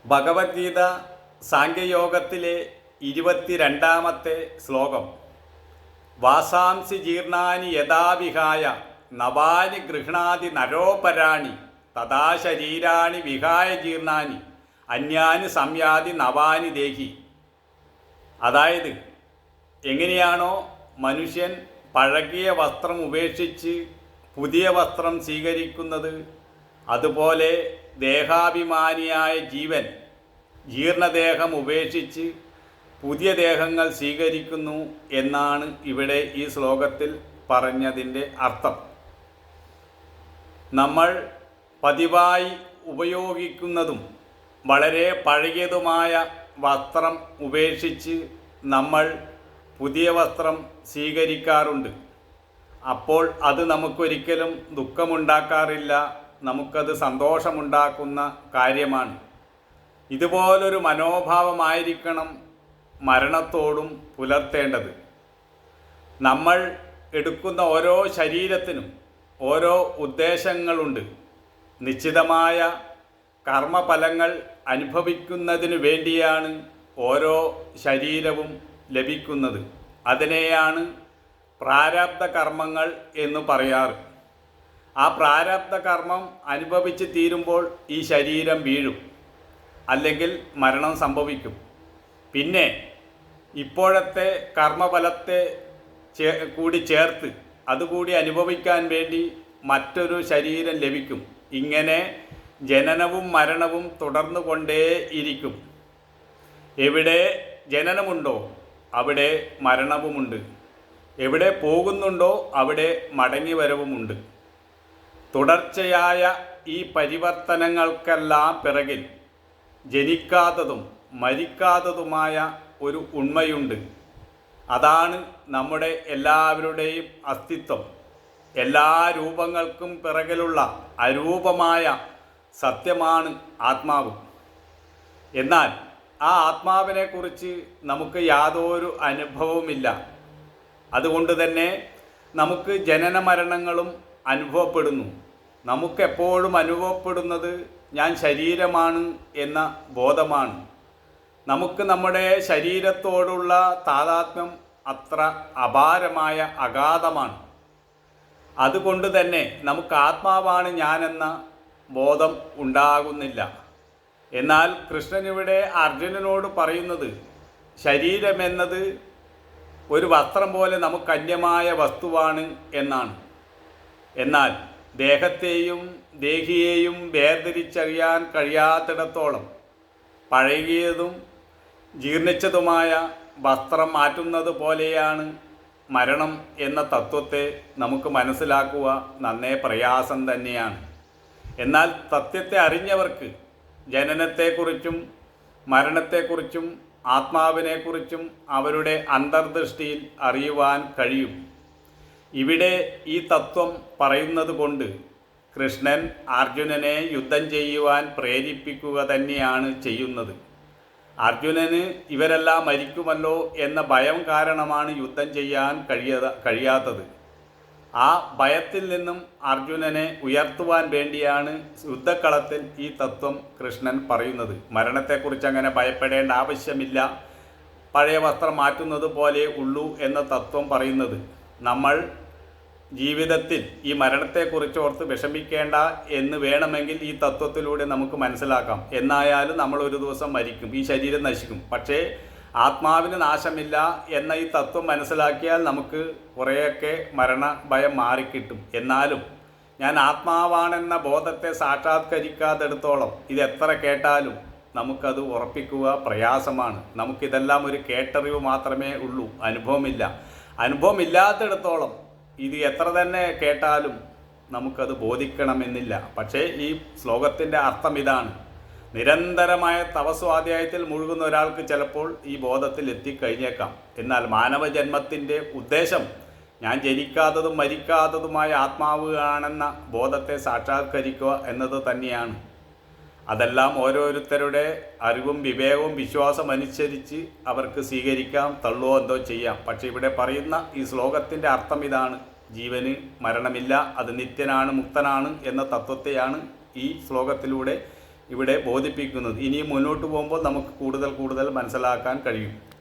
ഭഗവത്ഗീത സാംഖ്യയോഗത്തിലെ 22-ാമത്തെ ശ്ലോകം. വാസാംസി ജീർണാനി യഥാവിഹായ നവാനി ഗൃഹ്ണാതി നരോപരാണി തഥാ ശരീരാണി വിഹായ ജീർണാനി അന്യാനി സംയാതി നവാനി ദേഹി. അതായത്, എങ്ങനെയാണോ മനുഷ്യൻ പഴകിയ വസ്ത്രം ഉപേക്ഷിച്ച് പുതിയ വസ്ത്രം സ്വീകരിക്കുന്നത്, അതുപോലെ ദേഹാഭിമാനിയായ ജീവൻ ജീർണദേഹം ഉപേക്ഷിച്ച് പുതിയ ദേഹങ്ങൾ സ്വീകരിക്കുന്നു എന്നാണ് ഇവിടെ ഈ ശ്ലോകത്തിൽ പറഞ്ഞതിൻ്റെ അർത്ഥം. നമ്മൾ പതിവായി ഉപയോഗിക്കുന്നതും വളരെ പഴകിയതുമായ വസ്ത്രം ഉപേക്ഷിച്ച് നമ്മൾ പുതിയ വസ്ത്രം സ്വീകരിക്കാറുണ്ട്. അപ്പോൾ അത് നമുക്കൊരിക്കലും ദുഃഖമുണ്ടാക്കാറില്ല, നമുക്കത് സന്തോഷമുണ്ടാക്കുന്ന കാര്യമാണ്. ഇതുപോലൊരു മനോഭാവമായിരിക്കണം മരണത്തോടും പുലർത്തേണ്ടത്. നമ്മൾ എടുക്കുന്ന ഓരോ ശരീരത്തിനും ഓരോ ഉദ്ദേശങ്ങളുണ്ട്. നിശ്ചിതമായ കർമ്മഫലങ്ങൾ അനുഭവിക്കുന്നതിനു വേണ്ടിയാണ് ഓരോ ശരീരവും ലഭിക്കുന്നത്. അതിനെയാണ് പ്രാരബ്ധ കർമ്മങ്ങൾ എന്ന് പറയാറ്. ആ പ്രാരബ്ധ കർമ്മം അനുഭവിച്ച് തീരുമ്പോൾ ഈ ശരീരം വീഴും, അല്ലെങ്കിൽ മരണം സംഭവിക്കും. പിന്നെ ഇപ്പോഴത്തെ കർമ്മഫലത്തെ കൂടി ചേർത്ത് അതുകൂടി അനുഭവിക്കാൻ വേണ്ടി മറ്റൊരു ശരീരം ലഭിക്കും. ഇങ്ങനെ ജനനവും മരണവും തുടർന്നു കൊണ്ടേയിരിക്കും. എവിടെ ജനനമുണ്ടോ അവിടെ മരണവുമുണ്ട്, എവിടെ പോകുന്നുണ്ടോ അവിടെ മടങ്ങി വരവുമുണ്ട്. തുടർച്ചയായ ഈ പരിവർത്തനങ്ങൾക്കെല്ലാം പിറകിൽ ജനിക്കാത്തതും മരിക്കാത്തതുമായ ഒരു ഉണ്മയുണ്ട്. അതാണ് നമ്മുടെ എല്ലാവരുടെയും അസ്തിത്വം. എല്ലാ രൂപങ്ങൾക്കും പിറകിലുള്ള അരൂപമായ സത്യമാണ് ആത്മാവ്. എന്നാൽ ആ ആത്മാവിനെക്കുറിച്ച് നമുക്ക് യാതൊരു അനുഭവവുമില്ല. അതുകൊണ്ട് തന്നെ നമുക്ക് ജനന മരണങ്ങളും അനുഭവപ്പെടുന്നു. നമുക്കെപ്പോഴും അനുഭവപ്പെടുന്നത് ഞാൻ ശരീരമാണ് എന്ന ബോധമാണ്. നമുക്ക് നമ്മുടെ ശരീരത്തോടുള്ള താതാത്മ്യം അത്ര അപാരമായ അഗാധമാണ്. അതുകൊണ്ട് തന്നെ നമുക്ക് ആത്മാവാണ് ഞാനെന്ന ബോധം ഉണ്ടാകുന്നില്ല. എന്നാൽ കൃഷ്ണനിവിടെ അർജുനനോട് പറയുന്നത് ശരീരമെന്നത് ഒരു വസ്ത്രം പോലെ നമുക്ക് അന്യമായ വസ്തുവാണ് എന്നാണ്. എന്നാൽ ദേഹത്തെയും ദേഹിയെയും വേർതിരിച്ചറിയാൻ കഴിയാത്തിടത്തോളം പഴകിയതും ജീർണിച്ചതുമായ വസ്ത്രം മാറ്റുന്നത് പോലെയാണ് മരണം എന്ന തത്വത്തെ നമുക്ക് മനസ്സിലാക്കുക നന്നേ പ്രയാസം തന്നെയാണ്. എന്നാൽ സത്യത്തെ അറിഞ്ഞവർക്ക് ജനനത്തെക്കുറിച്ചും മരണത്തെക്കുറിച്ചും ആത്മാവിനെക്കുറിച്ചും അവരുടെ അന്തർദൃഷ്ടിയിൽ അറിയുവാൻ കഴിയും. ഇവിടെ ഈ തത്വം പറയുന്നത് കൊണ്ട് കൃഷ്ണൻ അർജുനനെ യുദ്ധം ചെയ്യുവാൻ പ്രേരിപ്പിക്കുക തന്നെയാണ് ചെയ്യുന്നത്. അർജുനന് ഇവരെല്ലാം മരിക്കുമല്ലോ എന്ന ഭയം കാരണമാണ് യുദ്ധം ചെയ്യാൻ കഴിയാത്തത്. ആ ഭയത്തിൽ നിന്നും അർജുനനെ ഉയർത്തുവാൻ വേണ്ടിയാണ് യുദ്ധക്കളത്തിൽ ഈ തത്വം കൃഷ്ണൻ പറയുന്നത്. മരണത്തെക്കുറിച്ച് അങ്ങനെ ഭയപ്പെടേണ്ട ആവശ്യമില്ല, പഴയ വസ്ത്രം മാറ്റുന്നത് പോലെ ഉള്ളൂ എന്ന തത്വം പറയുന്നത്. നമ്മൾ ജീവിതത്തിൽ ഈ മരണത്തെക്കുറിച്ച് ഓർത്ത് വിഷമിക്കേണ്ട എന്ന് വേണമെങ്കിൽ ഈ തത്വത്തിലൂടെ നമുക്ക് മനസ്സിലാക്കാം. എന്നായാലും നമ്മൾ ഒരു ദിവസം മരിക്കും, ഈ ശരീരം നശിക്കും. പക്ഷേ ആത്മാവിന് നാശമില്ല എന്ന ഈ തത്വം മനസ്സിലാക്കിയാൽ നമുക്ക് കുറേയൊക്കെ മരണഭയം മാറിക്കിട്ടും. എന്നാലും ഞാൻ ആത്മാവാണെന്ന ബോധത്തെ സാക്ഷാത്കരിക്കാത്തിടത്തോളം ഇതെത്ര കേട്ടാലും നമുക്കത് ഉറപ്പിക്കുക പ്രയാസമാണ്. നമുക്കിതെല്ലാം ഒരു കേട്ടറിവ് മാത്രമേ ഉള്ളൂ, അനുഭവമില്ല. അനുഭവമില്ലാത്തിടത്തോളം ഇത് എത്ര തന്നെ കേട്ടാലും നമുക്കത് ബോധിക്കണമെന്നില്ല. പക്ഷേ ഈ ശ്ലോകത്തിൻ്റെ അർത്ഥം ഇതാണ്. നിരന്തരമായ തപസ്വാധ്യായത്തിൽ മുഴുകുന്ന ഒരാൾക്ക് ചിലപ്പോൾ ഈ ബോധത്തിൽ എത്തിക്കഴിഞ്ഞേക്കാം. എന്നാൽ മാനവജന്മത്തിൻ്റെ ഉദ്ദേശം ഞാൻ ജനിക്കാത്തതും മരിക്കാത്തതുമായ ആത്മാവ് ആണെന്ന ബോധത്തെ സാക്ഷാത്കരിക്കുക എന്നത് തന്നെയാണ്. അതെല്ലാം ഓരോരുത്തരുടെ അറിവും വിവേകവും വിശ്വാസം അനുസരിച്ച് അവർക്ക് സ്വീകരിക്കാം, തള്ളുവോ എന്തോ ചെയ്യാം. പക്ഷേ ഇവിടെ പറയുന്ന ഈ ശ്ലോകത്തിൻ്റെ അർത്ഥം ഇതാണ്. ജീവന് മരണമില്ല, അത് നിത്യനാണ്, മുക്തനാണ് എന്ന തത്വത്തെയാണ് ഈ ശ്ലോകത്തിലൂടെ ഇവിടെ ബോധിപ്പിക്കുന്നത്. ഇനിയും മുന്നോട്ട് പോകുമ്പോൾ നമുക്ക് കൂടുതൽ മനസ്സിലാക്കാൻ കഴിയും.